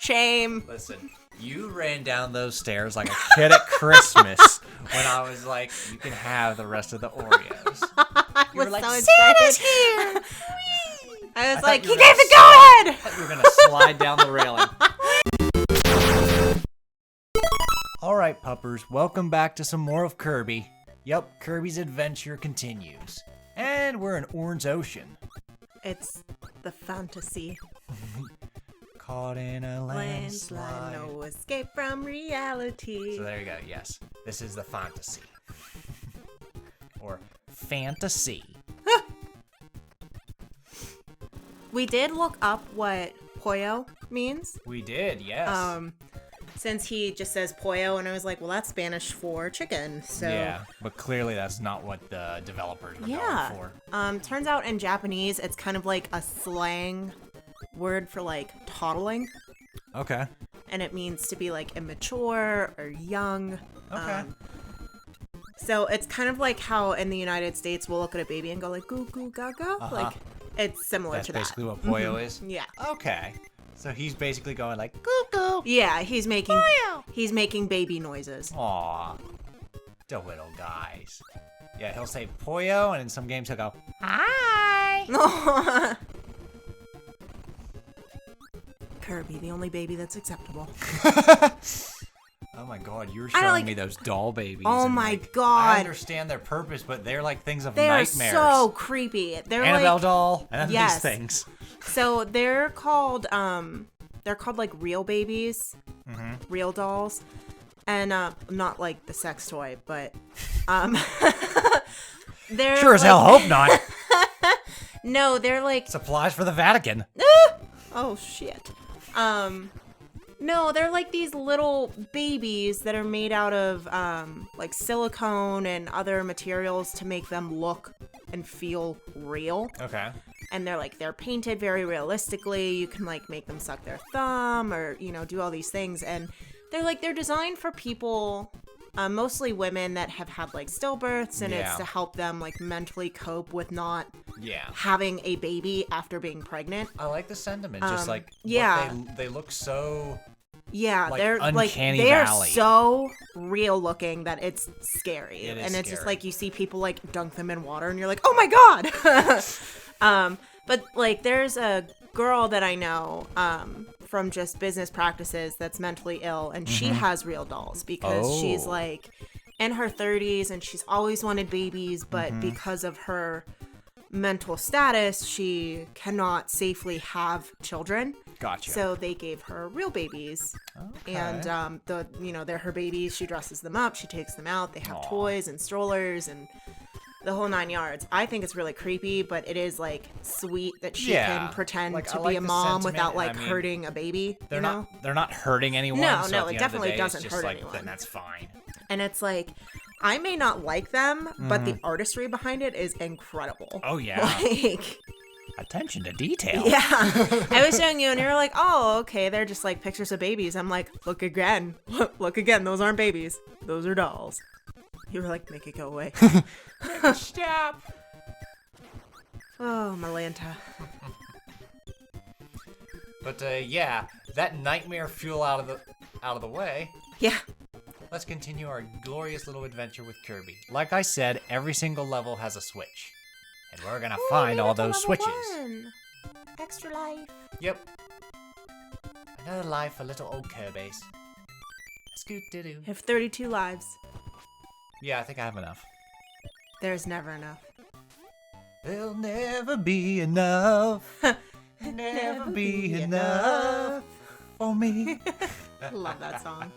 Shame. Listen, you ran down those stairs like a kid at Christmas when I was like, you can have the rest of the Oreos. You were like, so Santa's here! I was like, he gave gave the go-ahead! I thought you were going to slide down the railing. All right, puppers, welcome back to some more of Kirby. Yep, Kirby's adventure continues. And we're in Orange Ocean. It's the fantasy. Caught in a landslide. No escape from reality. So there you go, yes. This is the fantasy. Or fantasy. We did look up what pollo means. We did, yes. Since he just says pollo, and I was like, well, that's Spanish for chicken, so... Yeah, but clearly that's not what the developers were going for. Turns out in Japanese, it's kind of like a slang word for, like, toddling. Okay. And it means to be, like, immature or young. Okay. So it's kind of like how in the United States we'll look at a baby and go, like, goo goo gaga. Like, it's similar to that. That's basically what pollo is? Yeah. Okay. So he's basically going like, goo-goo. Yeah, he's making baby noises. Aw. The little guys. Yeah, he'll say pollo, and in some games he'll go, hi. Kirby, the only baby that's acceptable. Oh my god, you were showing me those doll babies. Oh and, my like, god. I understand their purpose, but they're like things of They nightmares. are so creepy. They're Annabelle like, doll, and yes. these things. So they're called like real babies, real dolls, and not like the sex toy, but they're Sure as hell hope not. No, they're like Supplies for the Vatican. oh shit. No, they're like these little babies that are made out of like silicone and other materials to make them look and feel real. Okay. And they're painted very realistically. You can like make them suck their thumb or, do all these things. And they're designed for people, mostly women that have had like stillbirths, and it's to help them like mentally cope with not having a baby after being pregnant. I like the sentiment. Just like they look so like, they're uncanny they are valley. so real looking that it's scary. It is and it's scary. just like you see people like dunk them in water and you're like, oh my god. But like there's a girl that I know from just business practices that's mentally ill, and she has real dolls because she's like in her 30s and she's always wanted babies, but because of her mental status, she cannot safely have children. Gotcha. So they gave her real babies, and they're her babies. She dresses them up, she takes them out. They have toys and strollers and the whole 9 yards. I think it's really creepy, but it is like sweet that she can pretend to be a mom without like hurting a baby. They're not hurting anyone. No, it definitely doesn't hurt anyone. Then that's fine. And it's like, I may not like them, but the artistry behind it is incredible. Oh yeah. Like, attention to detail. yeah. I was showing you and you were like, oh, okay, they're just like pictures of babies. I'm like, look again. Look again. Those aren't babies. Those are dolls. You were like, make it go away. Stop. Oh, Malanta. But that nightmare fuel out of the way. Yeah. Let's continue our glorious little adventure with Kirby. Like I said, every single level has a switch. And we're gonna find all those switches. 1. Extra life. Yep. Another life for little old Kirby's. Scoot-doo-doo. You have 32 lives. Yeah, I think I have enough. There's never enough. There'll never be enough. Never be enough for me. I love that song.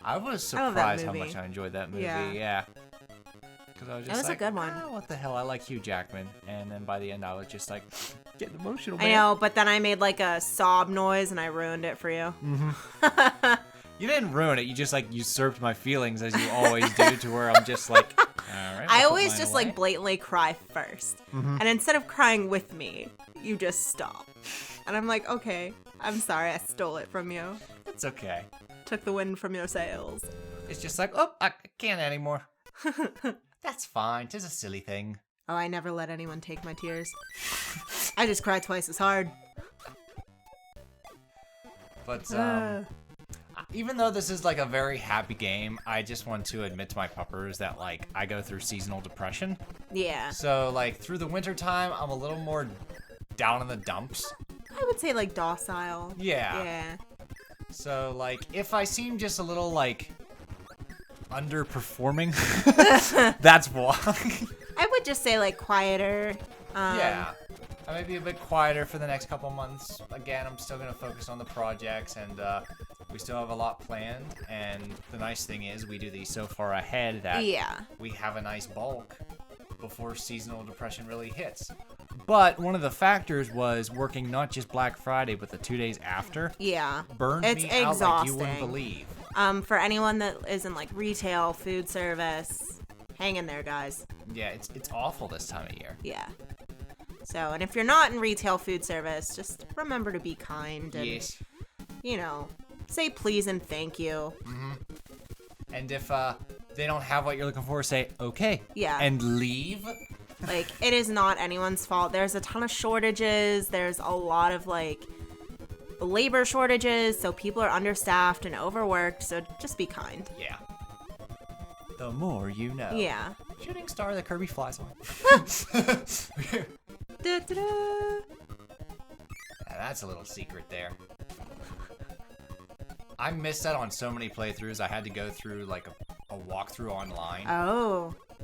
I was love that surprised how movie. much I enjoyed that movie. Yeah. Yeah. Because I was just That was a like, good one. what the hell? I like Hugh Jackman. And then by the end, I was just like, getting emotional, I man. know, but then I made like a sob noise and I ruined it for you. You didn't ruin it. You just like usurped my feelings as you always do, to where I'm just like, all right. I always just like blatantly cry first. And instead of crying with me, you just stop. And I'm like, okay, I'm sorry I stole it from you. It's okay. Took the wind from your sails. It's just like, oh, I can't anymore. That's fine. 'Tis a silly thing. Oh, I never let anyone take my tears. I just cry twice as hard. But even though this is like a very happy game, I just want to admit to my puppers that like I go through seasonal depression. Yeah. So like through the winter time, I'm a little more down in the dumps. I would say like docile. Yeah. Yeah. So like if I seem just a little like underperforming, that's why. I would just say like quieter. Yeah. I may be a bit quieter for the next couple months. Again, I'm still going to focus on the projects, and we still have a lot planned. And the nice thing is we do these so far ahead that we have a nice bulk before seasonal depression really hits. But one of the factors was working not just Black Friday, but the 2 days after. Yeah. Burned it's me out exhausting. like you wouldn't believe. For anyone that is in like retail, food service, hang in there, guys. Yeah, it's awful this time of year. Yeah. So, and if you're not in retail food service, just remember to be kind and, you know, say please and thank you. Mm-hmm. And if they don't have what you're looking for, say okay. Yeah. And leave. Like, it is not anyone's fault. There's a ton of shortages. There's a lot of, like, labor shortages, so people are understaffed and overworked, so just be kind. Yeah. The more you know. Yeah. Shooting star that Kirby flies on. Da-da-da. Yeah, that's a little secret there. I missed out on so many playthroughs. I had to go through like a walkthrough online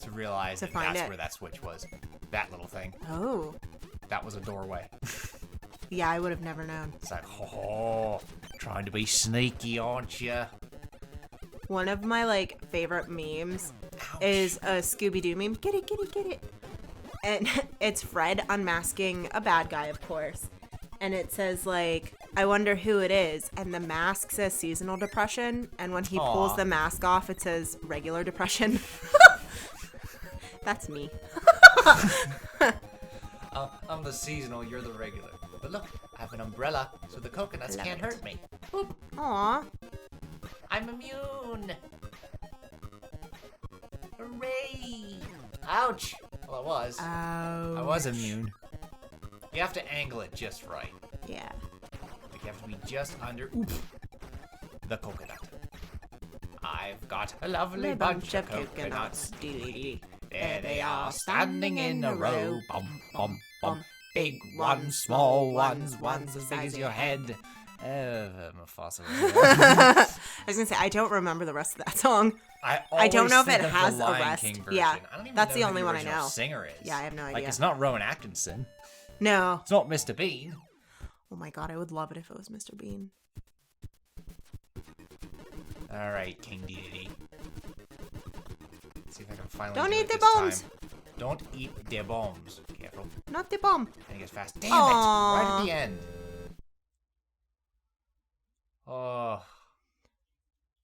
to realize that that's where that switch was. That little thing. Oh. That was a doorway. Yeah, I would have never known. It's like, oh, trying to be sneaky, aren't you? One of my like favorite memes is a Scooby-Doo meme. Get it, get it, get it. And it's Fred unmasking a bad guy, of course. And it says, like, I wonder who it is. And the mask says seasonal depression. And when he pulls the mask off, it says regular depression. That's me. I'm the seasonal, you're the regular. But look, I have an umbrella, so the coconuts can't hurt me. Boop. Aw. I'm immune. Hooray. Ouch. Well, I was. Oh. I was immune. You have to angle it just right. Yeah. Like you have to be just under the coconut. I've got a lovely bunch of coconuts. There they are, standing in a row. Bum, bum, bum. Big ones, small ones, ones as big as your head. Mufasa. I was gonna say, I don't remember the rest of that song. I don't know if it has a rest. Yeah, that's the only one I know. Singer is. Yeah, I have no idea. Like it's not Rowan Atkinson. No. It's not Mr. Bean. Oh my god, I would love it if it was Mr. Bean. All right, King Dedede. Let's see if I can finally. Don't do eat it the this bombs. time. Don't eat the bombs. Careful. Not the bomb. And it gets fast. Damn Aww. it! Right at the end. Oh.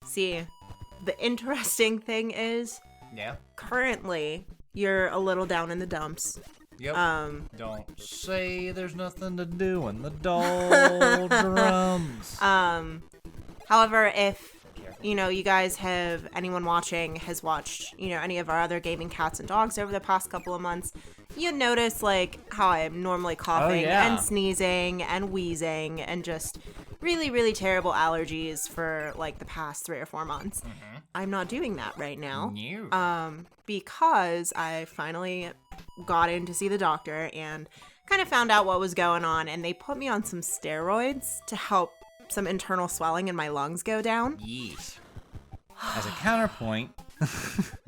See, the interesting thing is, Yeah. currently you're a little down in the dumps. Yep. Don't say there's nothing to do in the doldrums. However, if you know, you guys have, anyone watching has watched, you know, any of our other gaming cats and dogs over the past couple of months, you notice like how I'm normally coughing and sneezing and wheezing and just really, really terrible allergies for like the past 3 or 4 months. Mm-hmm. I'm not doing that right now. No. Because I finally got in to see the doctor and kind of found out what was going on, and they put me on some steroids to help some internal swelling in my lungs go down. Yeesh. As a counterpoint.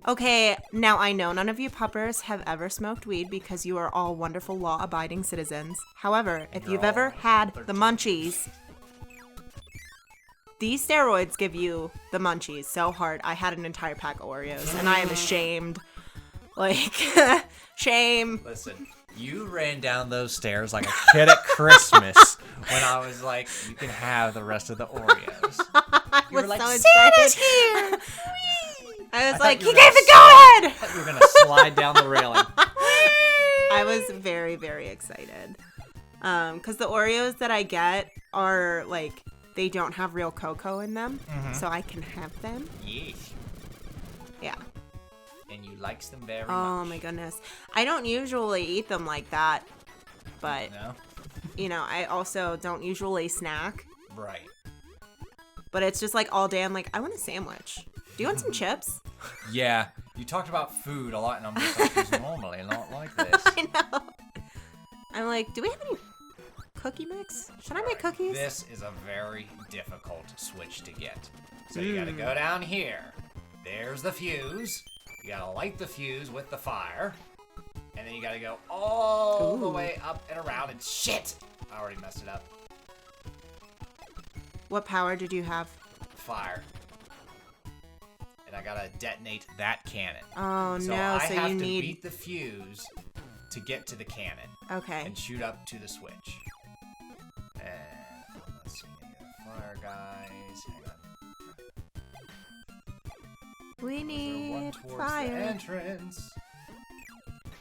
Okay, now I know none of you puppers have ever smoked weed because you are all wonderful law-abiding citizens. However, if you've ever had the munchies, these steroids give you the munchies so hard. I had an entire pack of Oreos, and I am ashamed. Like, shame. Listen, you ran down those stairs like a kid at Christmas when I was like, you can have the rest of the Oreos. You were like, so Santa's here! I was like, he gave the go-ahead! I thought you were going to slide down the railing. I was very, very excited. Because the Oreos that I get are, like, they don't have real cocoa in them, so I can have them. Yes. Yeah. And you likes them very much. Oh, my goodness. I don't usually eat them like that, but, No? you know, I also don't usually snack. Right. But it's just like all day I'm like, I want a sandwich. Do you want some chips? Yeah, you talked about food a lot, and I'm just like, it's normally not like this. I know. I'm like, do we have any cookie mix? Should I make cookies? This is a very difficult switch to get. So you gotta go down here. There's the fuse. You gotta light the fuse with the fire. And then you gotta go all the way up and around, and shit! I already messed it up. What power did you have? Fire. And I gotta detonate that cannon. Oh, so no, I so have you to need... beat the fuse to get to the cannon. Okay. And shoot up to the switch. And let's see, fire guys. Hang on. We One need towards the fire. entrance.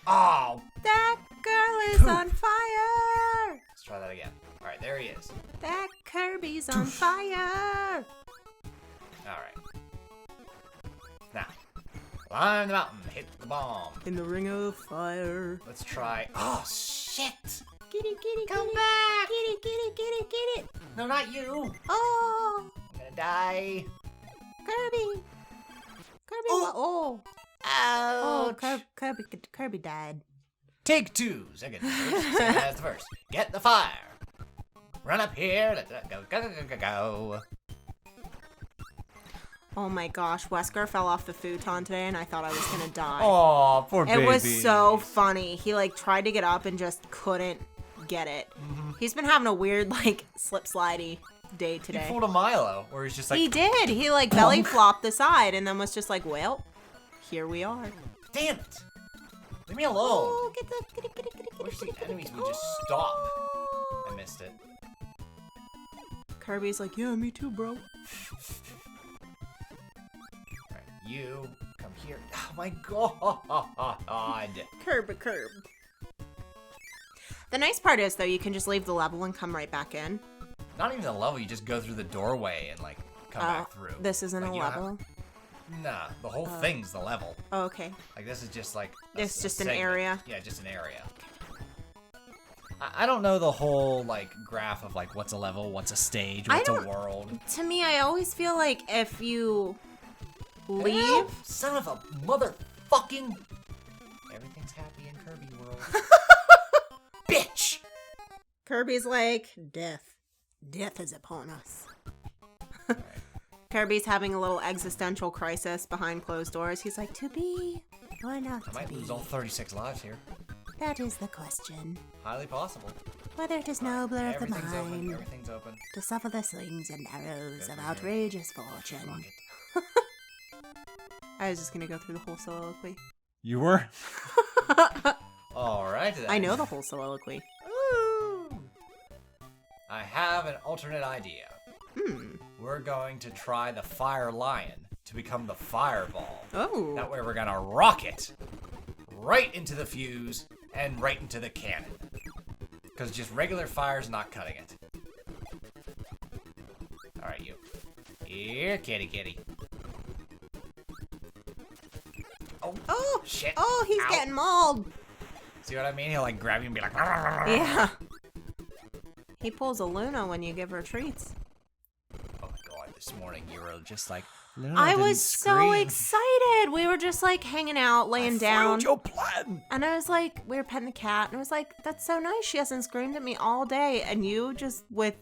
Oh! That girl is on fire! Let's try that again. Alright, there he is. That Kirby's on fire! Alright. Now, climb the mountain, hit the bomb. In the ring of fire. Let's try. Oh, shit! Get it, get it, Come get back! it. Get it, get it, get it, get it. No, not you! Oh! I'm gonna die. Kirby! Kirby, Oh. oh, Ouch! Kirby died. Take two. Second verse, same as the first. Get the fire. Run up here. Let's go, go, go, go, go. Oh my gosh, Wesker fell off the futon today and I thought I was gonna die. Oh, poor baby. It was so funny. He like tried to get up and just couldn't get it. He's been having a weird like slip slidey day He today. pulled a Milo, where he's just like, He did. He like belly flopped the side and then was just like, well, here we are. damn it. Leave me alone. Oh, get the, get it, get it, get it, I get wish it, the get it, get it, enemies get would it. just stop. I missed it. Kirby's like, yeah, me too, bro. Alright, you come here. Oh my god. Curb. The nice part is, though, you can just leave the level and come right back in. Not even the level, you just go through the doorway and like come back through. This isn't Like, a you don't have- level? Nah, the whole thing's the level. Oh, okay. Like this is just like It's just an segment. area. Yeah, just an area. I don't know the whole like graph of like what's a level, what's a stage, what's a world. To me, I always feel like if you leave... Help, son of a motherfucking. Everything's happy in Kirby world. Bitch. Kirby's like, death. Death is upon us. Kirby's having a little existential crisis behind closed doors. He's like, to be or not I to might be? lose all 36 lives here. That is the question. Highly possible. Whether it is nobler of the Everything's open. mind Everything's open. to suffer the slings and arrows Go of for it. outrageous fortune. Fuck it. I was just gonna go through the whole soliloquy. You were? Alright then. I know the whole soliloquy. Ooh. I have an alternate idea. Hmm. We're going to try the Fire Lion to become the Fireball. Oh. That way we're gonna rock it right into the fuse and right into the cannon. Because just regular fire's not cutting it. Alright, you. Here, kitty kitty. Oh, Oh. shit. Oh, he's Ow. getting mauled. See what I mean? He'll like grab you and be like, Yeah. He pulls a Luna when you give her treats. Oh my god, this morning you were just like, I was so excited. We were just like hanging out, laying down. your plan. And I was like, we were petting the cat. And I was like, that's so nice. She hasn't screamed at me all day. And you just with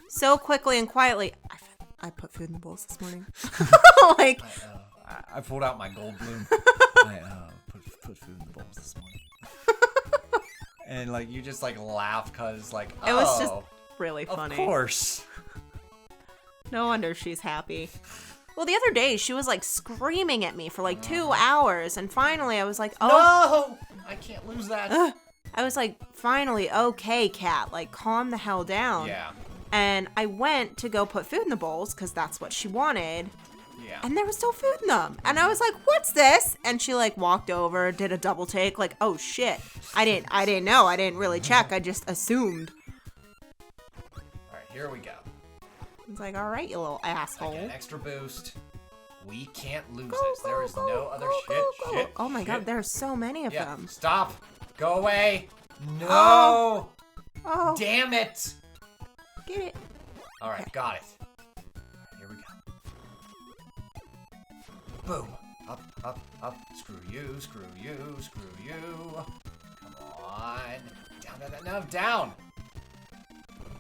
so quickly and quietly, I put food in the bowls this morning. Like, I pulled out my gold bloom. I put food in the bowls this morning. And like you just like laughed because like it was just really funny. Of course. No wonder she's happy. Well, the other day she was like screaming at me for like 2 hours, and finally I was like, "Oh, No, I can't lose that. I was like, finally, okay, cat, like calm the hell down." Yeah, And I went to go put food in the bowls because that's what she wanted, yeah. and there was still food in them. And I was like, "What's this?" And she like walked over, did a double take, like, "Oh shit, I didn't know, I didn't really check, I just assumed." All right, here we go. It's like, all right, you little I asshole. get an extra boost. We can't lose Go, this. There go, is go, no other go, shit. go, go. Shit. Oh my god, shit. there are so many of Yeah. them. Stop. Go away. No. Oh. Damn it. Get it. All right, Okay. got it. Here we Boom. Up, up, up. Screw you, screw you, screw you. Come on. Down, down, down, no, down.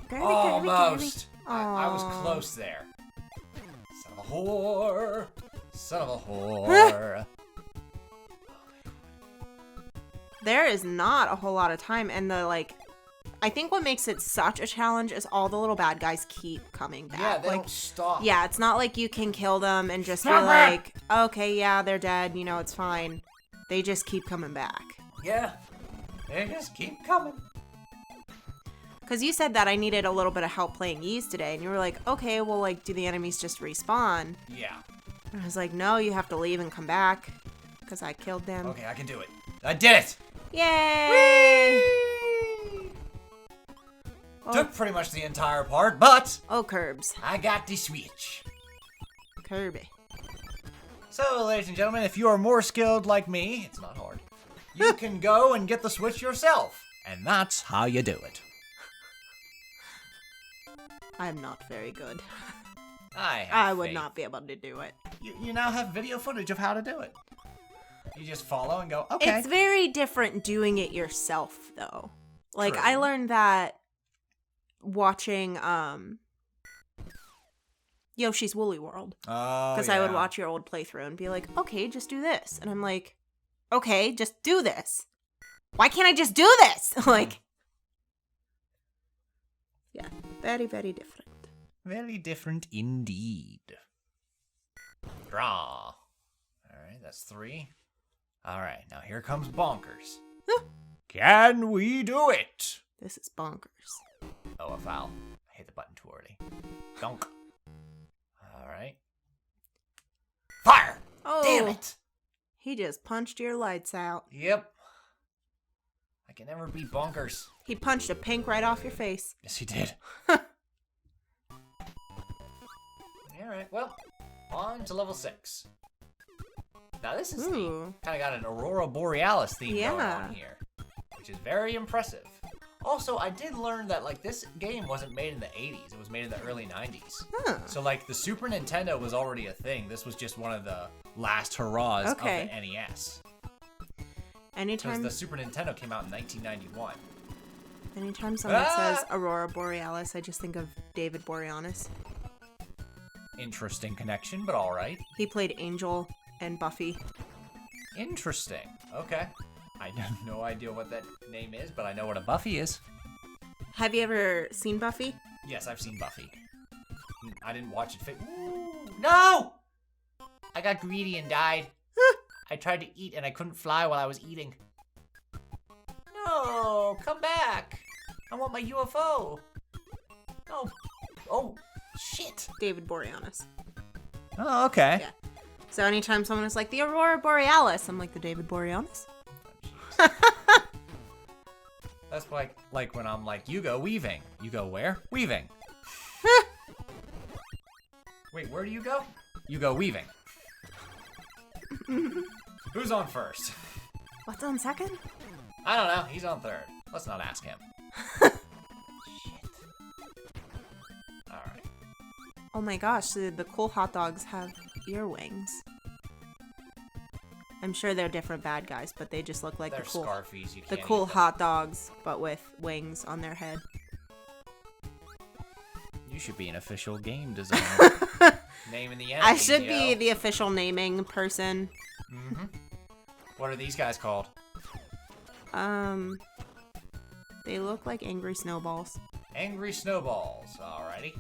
Kirby, Almost. Kirby. I was Aw. close there. Son of a whore. Son of a whore. There is not a whole lot of time, and I think what makes it such a challenge is all the little bad guys keep coming back. Yeah, they don't stop. Yeah, it's not like you can kill them and just be like, okay, yeah, they're dead, it's fine. They just keep coming back. Yeah. They just keep coming. Because you said that I needed a little bit of help playing Ys today, and you were like, okay, well, do the enemies just respawn? Yeah. And I was like, no, you have to leave and come back, because I killed them. Okay, I can do it. I did it! Yay! Oh. Took pretty much the entire part, but Oh, Curbs. I got the switch. Kirby. So, ladies and gentlemen, if you are more skilled like me, it's not hard, you can go and get the switch yourself. And that's how you do it. I'm not very good. I would faith. not be able to do it. You now have video footage of how to do it. You just follow and go, okay. It's very different doing it yourself, though. True. I learned that watching Yoshi's Woolly World. Oh, Because I would watch your old playthrough and be like, okay, just do this. And I'm like, okay, just do this. Why can't I just do this? Yeah, very, very different. Very different indeed. Draw. Alright, that's 3. Alright, now here comes Bonkers. Can we do it? This is bonkers. Oh, a foul. I hit the button too early. Donk. Alright. Fire! Oh, Damn it! He just punched your lights out. Yep. I can never beat Bonkers. He punched a pink right off your face. Yes, he did. Alright, well, on to level 6. Now this is Ooh. kind of got an Aurora Borealis theme going Yeah. on here, which is very impressive. Also, I did learn that this game wasn't made in the 80s; it was made in the early 90s. Huh. So the Super Nintendo was already a thing. This was just one of the last hurrahs Okay. of the NES. Because Anytime, the Super Nintendo came out in 1991. anytime someone says Aurora Borealis, I just think of David Boreanaz. Interesting connection, but all right. He played Angel and Buffy. Interesting. Okay. I have no idea what that name is, but I know what a Buffy is. Have you ever seen Buffy? Yes, I've seen Buffy. I didn't watch it. No! I got greedy and died. I tried to eat and I couldn't fly while I was eating. No! Come back! I want my UFO! No! Oh, shit! David Boreanaz. Oh, okay. Yeah. So anytime someone is like, the Aurora Borealis, I'm like, the David Boreanaz? That's like when I'm like, you go weaving. You go where? Weaving. Wait, where do you go? You go weaving. Who's on first? What's on second? I don't know. He's on third. Let's not ask him. Shit. Alright. Oh my gosh, the cool hot dogs have ear wings. I'm sure they're different bad guys, but they just look like They're the cool Scarfies. You can't the cool eat them. hot dogs, but with wings on their head. You should be an official game designer. Naming the enemy. I should be the official naming person. Mm-hmm. What are these guys called? They look like angry snowballs. Angry Snowballs. Alrighty.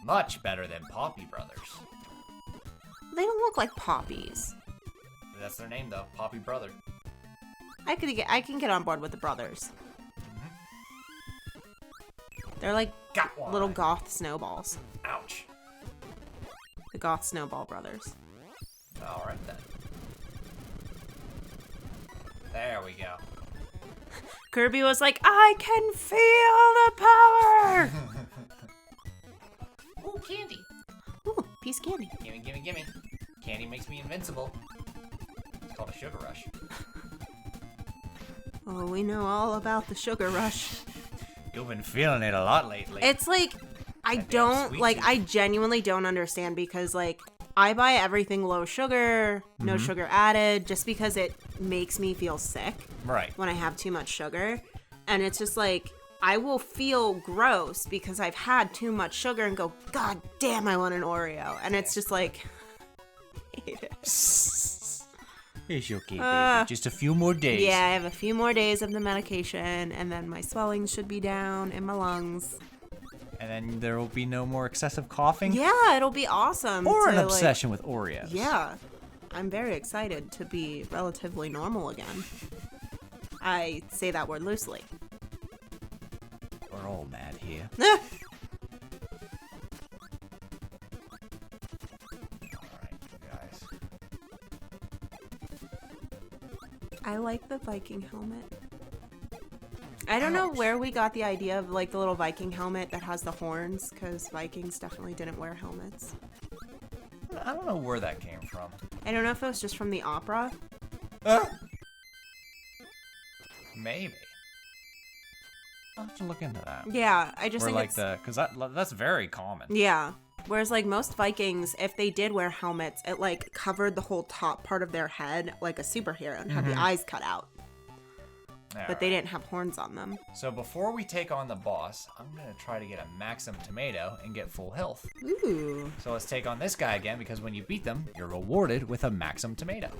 Much better than Poppy Brothers. They don't look like poppies. That's their name, though. Poppy Brother. I can get on board with the brothers. They're like Got one. little goth snowballs. Ouch. The goth snowball brothers. Alright then. There we go. Kirby was like, I can feel the power! Ooh, candy. Ooh, piece of candy. Gimme, gimme, gimme. Candy makes me invincible. It's called a sugar rush. Oh, we know all about the sugar rush. You've been feeling it a lot lately. It's like, I That damn don't, sweet like, tooth. I genuinely don't understand because, like, I buy everything low sugar, no Mm-hmm. sugar added, just because it makes me feel sick Right. when I have too much sugar. And it's just like, I will feel gross because I've had too much sugar and go, God damn, I want an Oreo. And it's just like, I hate it. It's okay, baby. Just a few more days. Yeah, I have a few more days of the medication, and then my swelling should be down in my lungs. And then there will be no more excessive coughing. Yeah, it'll be awesome. Or to, an like- obsession with Oreos. Yeah, I'm very excited to be relatively normal again. I say that word loosely. We're all mad here. Alright, guys. I like the Viking helmet. I don't know where we got the idea of like the little Viking helmet that has the horns, because Vikings definitely didn't wear helmets. I don't know where that came from. I don't know if it was just from the opera. Maybe. I'll have to look into that. Yeah, I just Or think like it's... because that's very common. Yeah. Whereas, like, most Vikings, if they did wear helmets, it, like, covered the whole top part of their head like a superhero and had the eyes cut out. But they didn't have horns on them. So before we take on the boss, I'm going to try to get a Maxim tomato and get full health. Ooh. So let's take on this guy again, because when you beat them, you're rewarded with a Maxim tomato.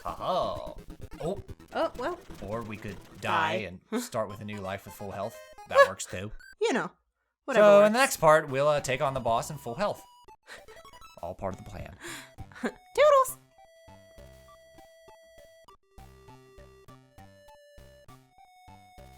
Ha-ha. Oh, Oh, well, or we could Die. die and start with a new life with full health. That works too. you know. Whatever So works. in the next part, we'll take on the boss in full health. All part of the plan. Toodles!